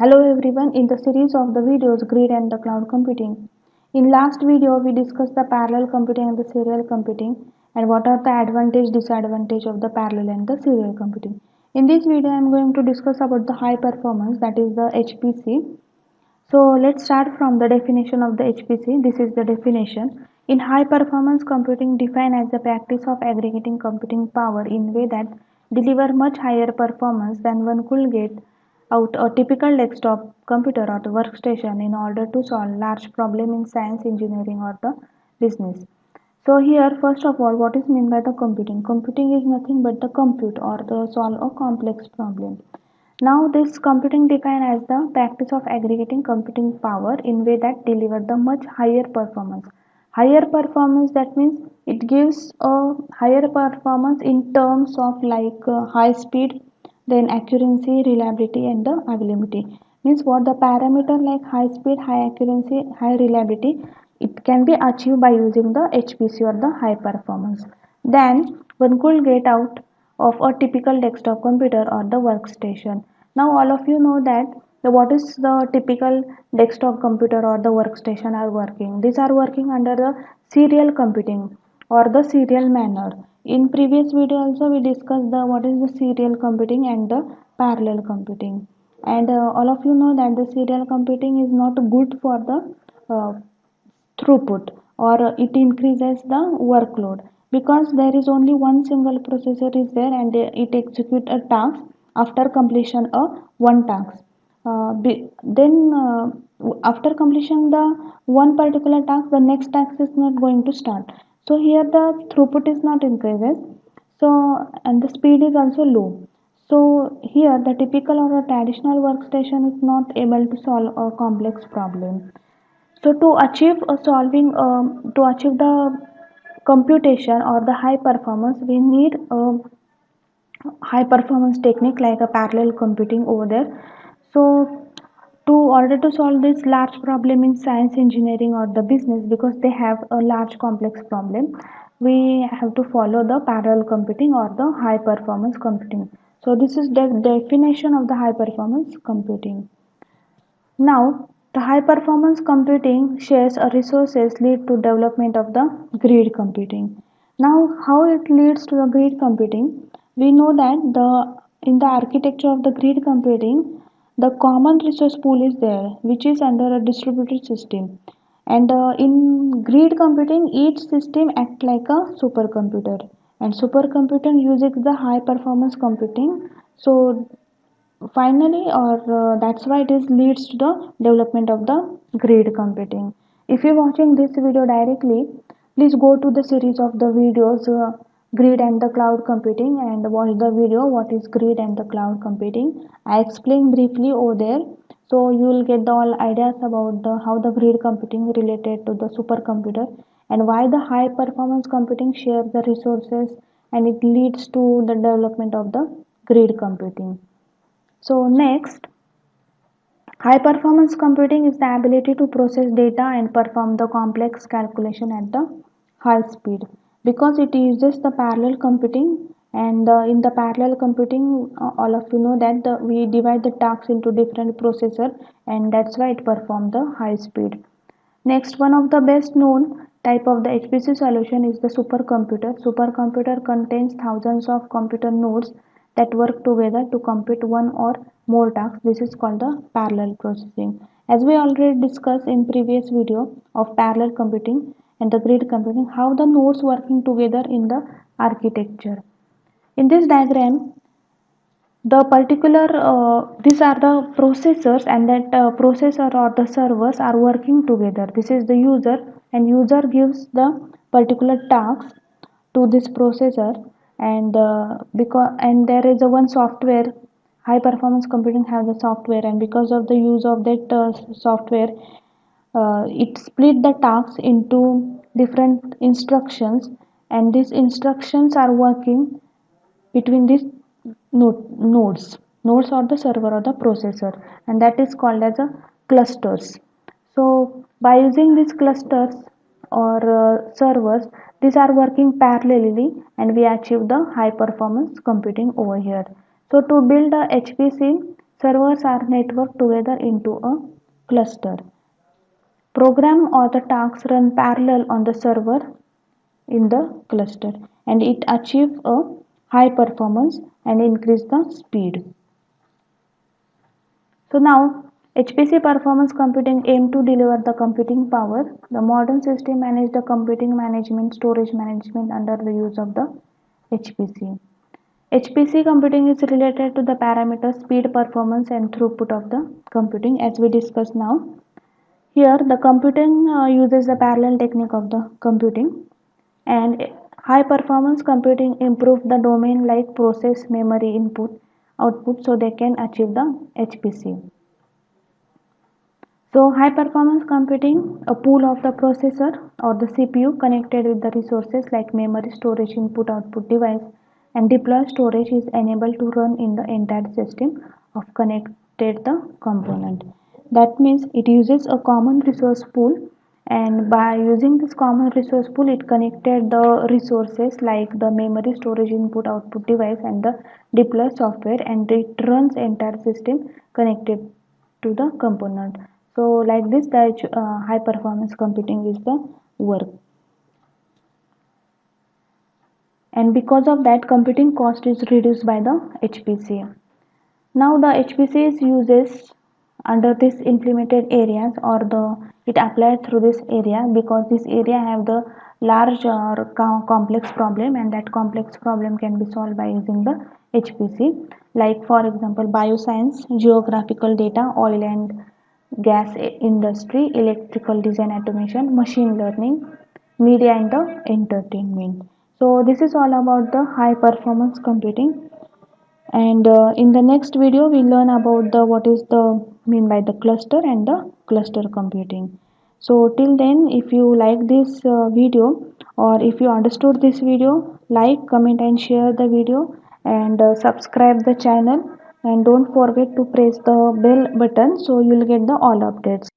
Hello everyone, in the series of the videos Grid and the Cloud Computing. In last video we discussed the parallel computing and the serial computing and what are the advantage disadvantage of the parallel and the serial computing. In this video I am going to discuss about the high performance, that is the HPC. So let's start from the definition of the HPC. This is the definition. In high performance computing defined as the practice of aggregating computing power in way that deliver much higher performance than one could get out a typical desktop computer or the workstation in order to solve large problem in science, engineering or the business. So here first of all, what is meant by the computing? Computing is nothing but the compute or the solve a complex problem. Now this computing defined as the practice of aggregating computing power in way that deliver the much higher performance. Higher performance, that means it gives a higher performance in terms of like high speed, then accuracy, reliability and the availability. Means what the parameter like high speed, high accuracy, high reliability, it can be achieved by using the HPC or the high performance. Then one could get out of a typical desktop computer or the workstation. Now all of you know that what is the typical desktop computer or the workstation are working. These are working under the serial computing or the serial manner. In previous video also we discussed the what is the serial computing and the parallel computing. And all of you know that the serial computing is not good for the throughput, or it increases the workload because there is only one single processor is there and it execute a task after completion of one task. Then after completion the one particular task, the next task is not going to start. So here the throughput is not increases, so and the speed is also low. So here the typical or a traditional workstation is not able to solve a complex problem. So to achieve the computation or the high performance, we need a high performance technique like a parallel computing over there. So to order to solve this large problem in science, engineering or the business, because they have a large complex problem, we have to follow the parallel computing or the high performance computing. So this is the definition of the high performance computing. Now, the high performance computing shares a resources lead to development of the grid computing. Now, how it leads to the grid computing? We know that the in the architecture of the grid computing, the common resource pool is there, which is under a distributed system. And in grid computing, each system acts like a supercomputer. And supercomputer uses the high performance computing. So finally, or that's why it is leads to the development of the grid computing. If you're watching this video directly, please go to the series of the videos grid and the cloud computing and watch the video what is grid and the cloud computing. I explain briefly over there, so you will get the all ideas about the how the grid computing related to the supercomputer and why the high performance computing shares the resources and it leads to the development of the grid computing. So next, high performance computing is the ability to process data and perform the complex calculation at the high speed, because it uses the parallel computing. And in the parallel computing, all of you know that we divide the tasks into different processor, and that's why it performs the high speed. Next, one of the best known type of the HPC solution is the supercomputer. Supercomputer contains thousands of computer nodes that work together to compute one or more tasks. This is called the parallel processing. As we already discussed in previous video of parallel computing and the grid computing, how the nodes working together in the architecture. In this diagram, the particular these are the processors, and that processor or the servers are working together. This is the user, and user gives the particular task to this processor. And because and there is a one software, high performance computing has a software, and because of the use of that software, it split the tasks into different instructions, and these instructions are working between these nodes or the server or the processor, and that is called as a clusters. So by using these clusters or servers, these are working parallelly and we achieve the high performance computing over here. So to build a HPC servers are networked together into a cluster. Program or the tasks run parallel on the server in the cluster, and it achieves a high performance and increase the speed. So now HPC performance computing aim to deliver the computing power. The modern system manage the computing management, storage management under the use of the HPC. HPC computing is related to the parameters speed, performance and throughput of the computing as we discussed now. Here the computing uses the parallel technique of the computing, and high performance computing improve the domain like process, memory, input, output, so they can achieve the HPC. So high performance computing, a pool of the processor or the CPU connected with the resources like memory, storage, input, output device, and deploy storage is enabled to run in the entire system of connected the component. That means it uses a common resource pool, and by using this common resource pool it connected the resources like the memory, storage, input, output device and the deploy software, and it runs entire system connected to the component. So like this the high performance computing is the work, and because of that computing cost is reduced by the HPC. Now the HPC is uses under this implemented areas or the it applied through this area because this area have the large or complex problem, and that complex problem can be solved by using the HPC. Like for example bioscience, geographical data, oil and gas industry, electrical design automation, machine learning, media and the entertainment. So this is all about the high performance computing, and in the next video we learn about the what is the mean by the cluster and the cluster computing. So till then, if you like this video or if you understood this video, like, comment and share the video, and subscribe the channel, and don't forget to press the bell button so you'll get the all updates.